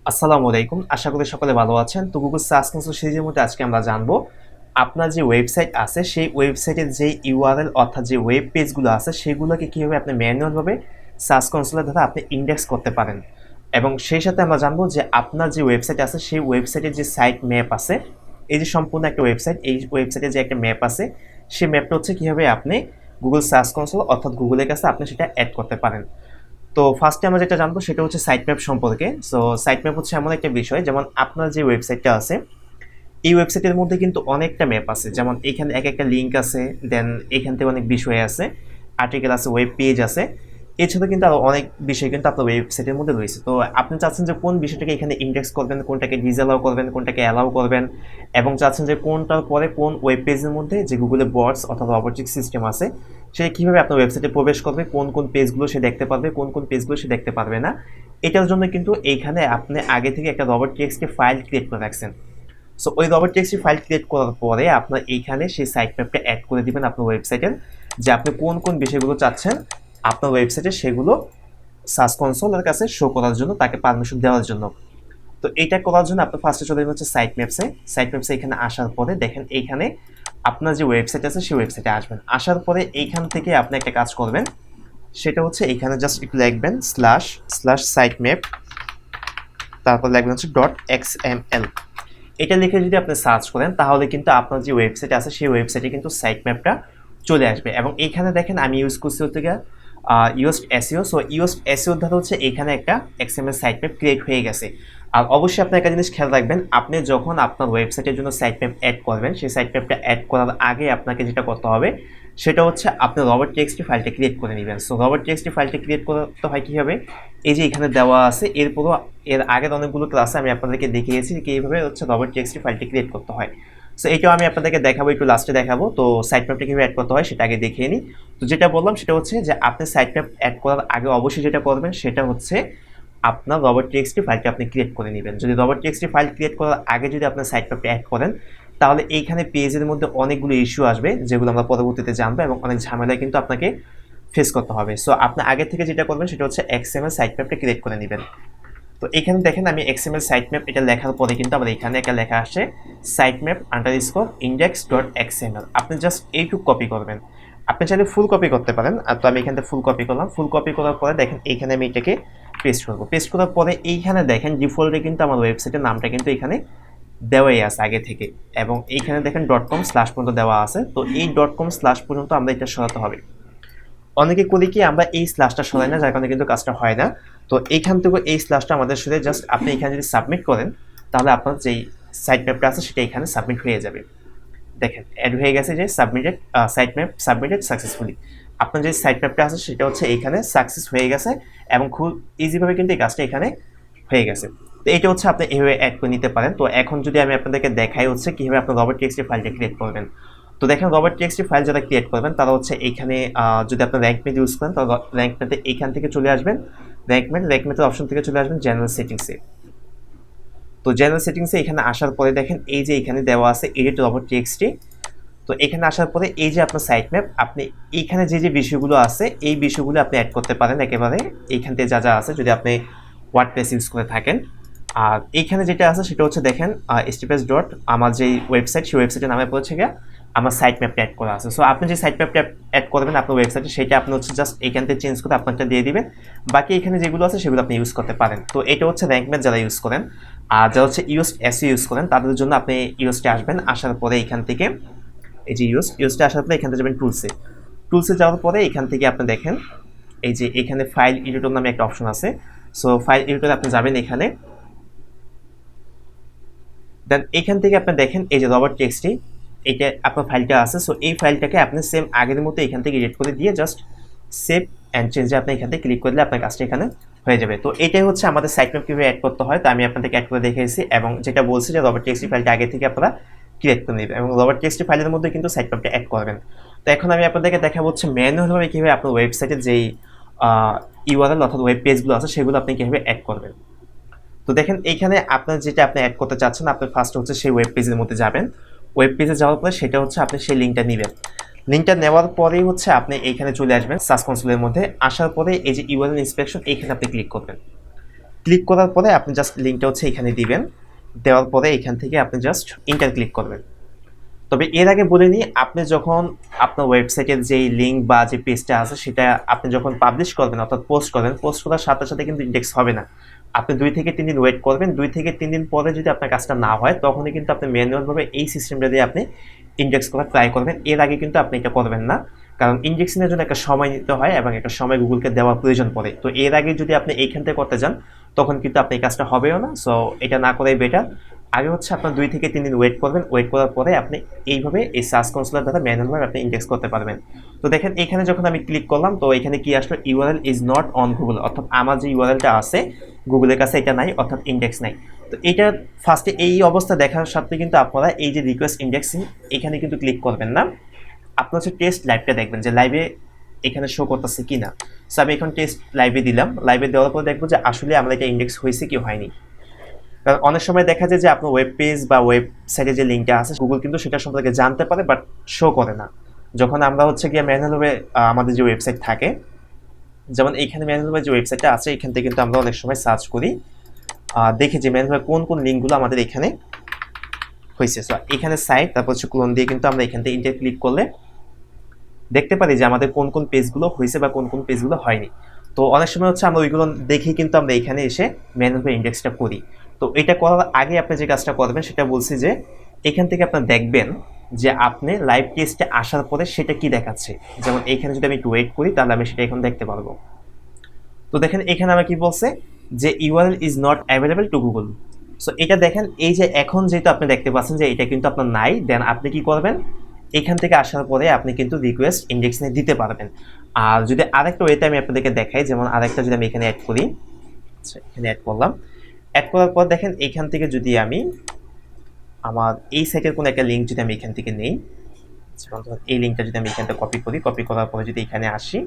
আসসালামু আলাইকুম। আশা করি সকলে ভালো আছেন। তো গুগল সার্চ কনসোল সিরিজের মধ্যে আজকে আমরা জানবো আপনার যে ওয়েবসাইট আছে সেই ওয়েবসাইটের যে ইউআরএল অর্থাৎ যে ওয়েব পেজগুলো আছে সেগুলোকে কিভাবে আপনি ম্যানুয়ালভাবে সার্চ কনসোলের দ্বারা আপনি ইন্ডেক্স করতে পারেন। এবং সেই সাথে আমরা জানবো যে আপনার যে ওয়েবসাইট আছে সেই ওয়েবসাইটের যে সাইট ম্যাপ আছে, এই যে সম্পূর্ণ একটা ওয়েবসাইট, এই ওয়েবসাইটে যে একটা ম্যাপ আছে সেই ম্যাপটা হচ্ছে কিভাবে আপনি গুগল সার্চ কনসোল অর্থাৎ গুগলের কাছে আপনি সেটা অ্যাড করতে পারেন। তো ফার্স্টে আমরা যেটা জানবো সেটা হচ্ছে সাইট ম্যাপ সম্পর্কে। সো সাইট ম্যাপ হচ্ছে এমন একটা বিষয়, যেমন আপনার যে ওয়েবসাইটটা আছে এই ওয়েবসাইটের মধ্যে কিন্তু অনেকটা ম্যাপ আছে, যেমন এখানে এক একটা লিঙ্ক আছে, দেন এখান থেকে অনেক বিষয় আছে, আর্টিকেল আছে, ওয়েব পেজ আছে। এছাড়া কিন্তু আরও অনেক বিষয় কিন্তু আপনার ওয়েবসাইটের মধ্যে রয়েছে। তো আপনি চাচ্ছেন যে কোন বিষয়টাকে এখানে ইন্ডেক্স করবেন, কোনটাকে ডিসঅ্যালাউ করবেন, কোনটাকে অ্যালাউ করবেন, এবং চাচ্ছেন যে কোনটার পরে কোন ওয়েব পেজের মধ্যে যে গুগলে বটস অর্থাৎ রোবোটিক সিস্টেম আছে সে কীভাবে আপনার ওয়েবসাইটে প্রবেশ করবে, কোন কোন পেজগুলো সে দেখতে পারবে, কোন কোন পেজগুলো সে দেখতে পারবে না। এটার জন্য কিন্তু এইখানে আপনি আগে থেকে একটা রোবট টেক্সট ফাইল ক্রিয়েট করে রাখছেন। সো ওই রোবট টেক্সট ফাইল ক্রিয়েট করার পরে আপনার এইখানে সেই সাইট ম্যাপটা অ্যাড করে দিবেন আপনার ওয়েবসাইটের, যে আপনি কোন কোন বিষয়গুলো চাচ্ছেন আপনার ওয়েবসাইটে সেগুলো সার্চ কনসোলের কাছে শো করার জন্য, তাকে পারমিশন দেওয়ার জন্য। তো এইটা করার জন্য আপনি ফার্স্টে চলে যাবেন হচ্ছে সাইট ম্যাপসে। সাইট ম্যাপসে এখানে আসার পরে দেখেন এইখানে আপনার যে ওয়েবসাইট আছে সেই ওয়েবসাইটে আসবেন। আসার পরে এইখান থেকে আপনি একটা কাজ করবেন, সেটা হচ্ছে এইখানে জাস্ট একটু লিখবেন স্ল্যাশ স্ল্যাশ সাইট ম্যাপ, তারপর লিখবেন হচ্ছে .xml। এটা লিখে যদি আপনি সার্চ করেন তাহলে কিন্তু আপনার যে ওয়েবসাইট আছে সেই ওয়েবসাইটে কিন্তু সাইট ম্যাপটা চলে আসবে। এবং এইখানে দেখেন আমি ইউজ করছি হচ্ছে ইউএসড এসইও। সো ইউএসড এসইও দ্বারা হচ্ছে এখানে একটা এক্সএমএল সাইট ম্যাপ ক্রিয়েট হয়ে গেছে। আর অবশ্যই আপনি একটা জিনিস খেয়াল রাখবেন, আপনি যখন আপনার ওয়েবসাইটের জন্য সাইট ম্যাপ অ্যাড করবেন সেই সাইট ম্যাপটা অ্যাড করার আগে আপনাকে যেটা করতে হবে সেটা হচ্ছে আপনি রোবট টেক্সটি ফাইলটা ক্রিয়েট করে নেবেন। সো রোবট টেক্সটি ফাইলটা ক্রিয়েট করতে হয় কীভাবে, এই যে এখানে দেওয়া আছে, এরপরও এর আগের অনেকগুলো ক্লাসে আমি আপনাদেরকে দেখিয়েছি যে কীভাবে হচ্ছে রোবট টেক্সটি ফাইলটি ক্রিয়েট করতে হয়। সো এটাও আমি আপনাদেরকে দেখাবো, একটু লাস্টে দেখাবো। তো সাইট ম্যাপটা কীভাবে অ্যাড করতে হয় সেটা আগে দেখিয়ে নিই। তো যেটা বললাম সেটা হচ্ছে যে আপনি সাইট ম্যাপ অ্যাড করার আগে অবশ্যই যেটা করবেন সেটা হচ্ছে আপনার রোবট টেক্সটি ফাইলটা আপনি ক্রিয়েট করে নেবেন। যদি রোবট টেক্সটি ফাইল ক্রিয়েট করার আগে যদি আপনার সাইট ম্যাপটা অ্যাড করেন তাহলে এইখানে পেজের মধ্যে অনেকগুলো ইস্যু আসবে যেগুলো আমরা পরবর্তীতে জানবো, এবং অনেক ঝামেলায় কিন্তু আপনাকে ফেস করতে হবে। সো আপনি আগে থেকে যেটা করবেন সেটা হচ্ছে এক্সএমএল সাইট ম্যাপটা ক্রিয়েট করে নেবেন। তো এখানে দেখেন আমি এক্সএমএল সাইট ম্যাপ এটা লেখার পরে কিন্তু আমার এখানে একটা লেখা আসছে site map underscore index dot XML. আপনি জাস্ট এইটুকু কপি করবেন। আপনি চাইলে ফুল কপি করতে পারেন, আর তো আমি এখান থেকে ফুল কপি করলাম। ফুল কপি করার পরে দেখেন এইখানে আমি এটাকে পেস্ট করবো। পেস্ট করার পরে এইখানে দেখেন ডিফল্টে কিন্তু আমার ওয়েবসাইটের নামটা কিন্তু এখানে দেওয়াই আছে আগে থেকে, এবং এইখানে দেখেন .com স্ল্যাশ পর্যন্ত দেওয়া আছে। তো এই .com স্ল্যাশ পর্যন্ত আমরা এটা সরাতে হবে। অনেকে করি কি আমরা এই স্ল্যাশটা সরাই না, যার কারণে কিন্তু কাজটা হয় না। তো এইখান থেকে এই স্ল্যাশটা আমাদের সাথে জাস্ট আপনি এখানে যদি সাবমিট করেন তাহলে আপনার যেই সাইট ম্যাপটা আছে সেটা এখানে সাবমিট হয়ে যাবে। দেখেন অ্যাড হয়ে গেছে যে submitted site map submitted successfully. আপনার যে সাইট ম্যাপটা আছে সেটা হচ্ছে এইখানে সাকসেস হয়ে গেছে, এবং খুব ইজিভাবে কিন্তু এই কাজটা এখানে হয়ে গেছে। তো এটা হচ্ছে আপনি এইভাবে অ্যাড করে নিতে পারেন। তো এখন যদি আমি আপনাদেরকে দেখাই হচ্ছে কীভাবে আপনার রোবট টেক্সটি ফাইলটা ক্রিয়েট করবেন। তো দেখেন রোবট টেক্সটি ফাইল যারা ক্রিয়েট করবেন তারা হচ্ছে এইখানে যদি আপনার র্যাঙ্ক মেট ইউজ করেন তাহলে র্যাঙ্ক মেটে এইখান থেকে চলে আসবেন, র্যাঙ্ক মেটের অপশন থেকে চলে আসবেন জেনারেল সেটিংসে। তো জেনারেল সেটিংসে এখানে আসার পরে দেখেন এই যে এখানে দেওয়া আছে এডিট রোবট টেক্সটি। তো এখানে আসার পরে এই যে আপনার সাইট ম্যাপ, আপনি এইখানে যে যে বিষয়গুলো আছে এই বিষয়গুলো আপনি অ্যাড করতে পারেন একেবারে এইখান থেকে যা যা আছে, যদি আপনি ওয়ার্ডপ্রেস ইউজ করে থাকেন। আর এইখানে যেটা আছে সেটা হচ্ছে দেখেন স্টিপেস ডট আমার যে ওয়েবসাইট সেই ওয়েবসাইটের নামে পড়ছে গিয়ে আমার সাইট ম্যাপটা অ্যাড করা আছে। সো আপনি যে সাইট ম্যাপটা অ্যাড করবেন আপনার ওয়েবসাইটে সেটা আপনি হচ্ছে জাস্ট এইখান থেকে চেঞ্জ করে আপনারটা দিয়ে দিবেন, বাকি এখানে যেগুলো আছে সেগুলো আপনি ইউজ করতে পারেন। তো এটা হচ্ছে র্যাঙ্ক ম্যাপ যারা ইউজ করেন, আর যারা হচ্ছে এসইও ইউজ করেন তাদের জন্য আপনি ইউএসটে আসবেন। আসার পরে এখান থেকে এই যে ইউএসটে আসার পরে এখান থেকে যাবেন টুলসে যাওয়ার পরে এখান থেকে আপনি দেখেন এই যে এখানে ফাইল এডিটর নামে একটা অপশন আছে। সো ফাইল এডিটরে আপনি যাবেন এখানে, দেন এখান থেকে আপনি দেখেন এই যে রোবট টেক্সটি এটা আপনার ফাইলটা আছে। সো এই ফাইলটাকে আপনি সেম আগের মতো এখান থেকে এডিট করে দিয়ে জাস্ট সেভ অ্যান্ড চেঞ্জে আপনি এখান থেকে ক্লিক করলে আপনার কাজটা এখানে হয়ে যাবে। তো এটাই হচ্ছে আমাদের সাইট ম্যাপ কীভাবে অ্যাড করতে হয়, তো আমি আপনাদেরকে অ্যাড করে দেখিয়েছি, এবং যেটা বলছি যে রোবট টেক্সটি ফাইলটা আগে থেকে আপনারা ক্রিয়েট করে নেবেন, এবং রোবট টেক্সটি ফাইলের মধ্যে কিন্তু সাইট ম্যাপটা অ্যাড করবেন। তো এখন আমি আপনাদেরকে দেখাবো হচ্ছে ম্যানুয়ালভাবে কীভাবে আপনার ওয়েবসাইটের যেই ইউআরএল অর্থাৎ ওয়েব পেজগুলো আছে সেগুলো আপনি কীভাবে অ্যাড করবেন। তো দেখেন এইখানে আপনার যেটা আপনি অ্যাড করতে চাচ্ছেন আপনি ফার্স্ট হচ্ছে সেই ওয়েব পেজের মধ্যে যাবেন। ওয়েব পেজে যাওয়ার পরে সেটা হচ্ছে আপনি সেই লিঙ্কটা নেবেন। লিঙ্কটা নেওয়ার পরেই হচ্ছে আপনি এইখানে চলে আসবেন সার্চ কনসোলের মধ্যে। আসার পরে এই যে ইউআরএল ইন্সপেকশন এইখানে আপনি ক্লিক করবেন। ক্লিক করার পরে আপনি জাস্ট লিঙ্কটা হচ্ছে এখানে দিবেন, দেওয়ার পরে এখান থেকে আপনি জাস্ট ইন্টার ক্লিক করবেন। তবে এর আগে বলে নিই, আপনি যখন আপনার ওয়েবসাইটের যেই লিঙ্ক বা যে পেজটা আছে সেটা আপনি যখন পাবলিশ করবেন অর্থাৎ পোস্ট করবেন, পোস্ট করার সাথে সাথে কিন্তু ইন্ডেক্স হবে না। আপনি 2 থেকে 3 দিন ওয়েট করবেন, 2 থেকে 3 দিন পরে যদি আপনার কাজটা না হয় তখনই কিন্তু আপনি ম্যানুয়ালভাবে এই সিস্টেমটা দিয়ে আপনি ইন্ডেক্স করার ট্রাই করবেন। এর আগে কিন্তু আপনি এটা করবেন না, কারণ ইন্ডেক্সিংয়ের জন্য একটা সময় নিতে হয় এবং একটা সময় গুগলকে দেওয়ার প্রয়োজন পড়ে। তো এর আগে যদি আপনি এইখান থেকে করতে যান তখন কিন্তু আপনি এই কাজটা হবেও না। সো এটা না করাই বেটার। আগে হচ্ছে আপনার 2 থেকে 3 দিন ওয়েট করবেন, ওয়েট করার পরে আপনি এইভাবে এই সার্চ কনসোলের দ্বারা ম্যানুয়ালভাবে আপনি ইন্ডেক্স করতে পারবেন। তো দেখেন এখানে যখন আমি ক্লিক করলাম তো এখানে কি আসলো, URL is not on Google, অর্থাৎ আমার যে ইউআরএলটা আছে গুগলের কাছে এটা নাই, অর্থাৎ ইন্ডেক্স নাই। তো এটা ফার্স্টে এই অবস্থা দেখার সাথে কিন্তু আপনারা এই যে রিকোয়েস্ট ইন্ডেক্সিং এখানে কিন্তু ক্লিক করবেন না, আপনার হচ্ছে টেস্ট লাইভটা দেখবেন যে লাইভে এখানে শো করতেছে কি না। সো আমি এখন টেস্ট লাইভে দিলাম, লাইভে দেওয়ার পর দেখবো যে আসলে আমার এটা ইন্ডেক্স হয়েছে কি হয়নি। কারণ অনেক সময় দেখা যায় যে আপনার ওয়েব পেজ বা ওয়েবসাইটে যে লিঙ্কটা আছে গুগল কিন্তু সেটা সম্পর্কে জানতে পারে বাট শো করে না। যখন আমরা হচ্ছে গিয়ে ম্যানুয়ালভাবে আমাদের যে ওয়েবসাইট থাকে, যেমন এইখানে ম্যানুয়ালভাবে যে ওয়েবসাইটটা আছে এখান থেকে কিন্তু আমরা অনেক সময় সার্চ করি, দেখি যে ম্যানুয়ালভাবে কোন কোন লিঙ্কগুলো আমাদের এখানে হয়েছে। সো এখানে সাইট তারপর হচ্ছে ক্লোন দিয়ে কিন্তু আমরা এখান থেকে ইন্টার ক্লিক করলে দেখতে পারি যে আমাদের কোন কোন পেজগুলো হয়েছে বা কোন কোন পেজগুলো হয়নি। তো অনেক সময় হচ্ছে আমরা ওইগুলো দেখেই কিন্তু আমরা এখানে এসে ম্যানুয়াল ইন্ডেক্সটা করি। তো এটা করার আগে আপনি যে কাজটা করবেন সেটা বলছি যে এখান থেকে আপনার দেখবেন যে আপনি লাইভ টেস্টে আসার পরে সেটা কি দেখাচ্ছে। যেমন এইখানে যদি আমি একটু ওয়েট করি তাহলে আমি সেটা এখন দেখতে পারবো। তো দেখেন এখানে আমার কি বলছে যে URL is not available to Google. So এটা দেখেন এই যে এখন যেহেতু আপনি দেখতে পাচ্ছেন যে এটা কিন্তু আপনার নাই, দেন আপনি কি করবেন, এখান থেকে আসার পরে আপনি কিন্তু রিকোয়েস্ট ইন্ডেক্সিং দিতে পারবেন। আর যদি আরেকটা ওয়েতে আমি আপনাদেরকে দেখাই, যেমন আরেকটা যদি আমি এখানে অ্যাড করি, আচ্ছা এখানে অ্যাড করলাম, অ্যাড করার পর দেখেন এখান থেকে যদি আমি আমার এই সাইটের কোনো একটা লিঙ্ক যদি আমি এখান থেকে নেই, এই লিঙ্কটা যদি আমি এখান থেকে কপি করি, কপি করার পরে যদি এখানে আসি,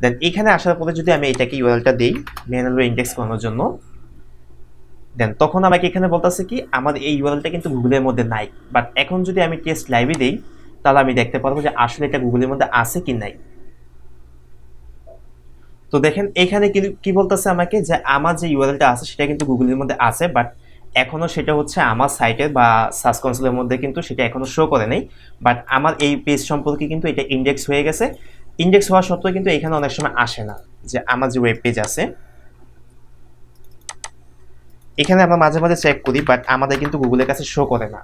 দেন এখানে আসার পরে যদি আমি এটাকে ইউআরএলটা দিই ম্যানুয়াল ইন্ডেক্স করানোর জন্য, দেন তখন আমাকে এখানে বলতেছে কি আমার এই ইউআরএলটা কিন্তু গুগলের মধ্যে নাই। বাট এখন যদি আমি টেস্ট লাইভে দিই তাহলে আমি দেখতে পারবো যে আসলে এটা গুগলের মধ্যে আছে কি নাই। তো দেখেন এখানে কি বলতেছে আমাকে যে আমার যে ইউআরএলটা আছে সেটা কিন্তু গুগলের মধ্যে আছে, বাট এখনো সেটা হচ্ছে আমার সাইটে বা সার্চ কনসোলের মধ্যে কিন্তু সেটা এখনো শো করে নেই। বাট আমার এই পেজ সম্পর্কে কিন্তু এটা ইন্ডেক্স হয়ে গেছে। ইন্ডেক্স হওয়া সত্ত্বেও কিন্তু এখানে অনেক সময় আসে না যে আমার যে ওয়েব পেজ আছে এখানে আমরা মাঝে মাঝে চেক করি, বাট আমাদের কিন্তু গুগলের কাছে শো করে না।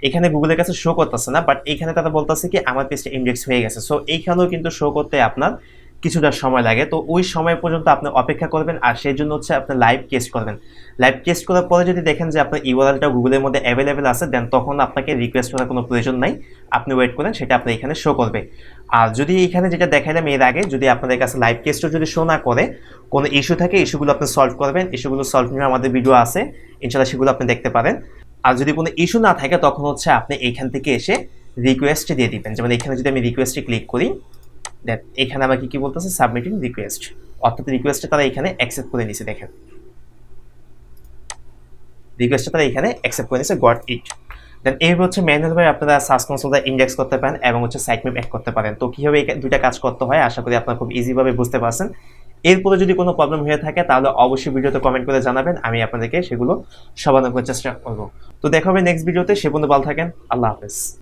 এখানে গুগলের কাছে শো করতেছে না, বাট এখানে তারা বলতেছে কি আমার পেজটা ইন্ডেক্স হয়ে গেছে। সো এইখানেও কিন্তু শো করতে আপনার কিছুটা সময় লাগে। তো ওই সময় পর্যন্ত আপনি অপেক্ষা করবেন, আর সেই জন্য হচ্ছে আপনি লাইভ টেস্ট করবেন। লাইভ টেস্ট করার পরে যদি দেখেন যে আপনার ইউআরএলটা গুগলের মধ্যে অ্যাভেলেবেল আছে, দেন তখন আপনাকে রিকোয়েস্ট করার কোনো প্রয়োজন নাই, আপনি ওয়েট করেন, সেটা আপনার এখানে শো করবে। আর যদি এখানে যেটা দেখাইলাম এর আগে যদি আপনাদের কাছে লাইভ টেস্টও যদি শো না করে, কোনো ইস্যু থাকে, ইস্যুগুলো আপনি সলভ করবেন। ইস্যুগুলো সলভ নিয়ে আমাদের ভিডিও আছে, ইনশাআল্লাহ সেগুলো আপনি দেখতে পারেন। আর যদি কোনো ইস্যু না থাকে তখন হচ্ছে আপনি এইখান থেকে এসে রিকোয়েস্ট দিয়ে দিবেন। যেমন এখানে যদি আমি রিকোয়েস্টে ক্লিক করি, দেন এখানে আমাকে কি বলতেছে সাবমিটিং রিকোয়েস্ট, অর্থাৎ রিকোয়েস্টটা তারা এখানে অ্যাকসেপ্ট করে নিছে। দেখেন রিকোয়েস্টটা তারা এখানে অ্যাকসেপ্ট করে নিছে, গট ইট। দেন এইভাবে হচ্ছে ম্যানুয়ালভাবে আপনারা সার্চ কনসোলটা ইন্ডেক্স করতে পারেন এবং হচ্ছে সাইটম্যাপ অ্যাড করতে পারেন। তো কীভাবে এই দুইটা কাজ করতে হয় আশা করি আপনারা খুব ইজিভাবে বুঝতে পারছেন। এরপরে যদি কোনো প্রবলেম হয়ে থাকে তাহলে অবশ্যই ভিডিওতে কমেন্ট করে জানাবেন, আমি আপনাদেরকে সেগুলো সমাধান করার চেষ্টা করবো। তো দেখা হবে নেক্সট ভিডিওতে, সে পর্যন্ত ভালো থাকেন, আল্লাহ হাফেজ।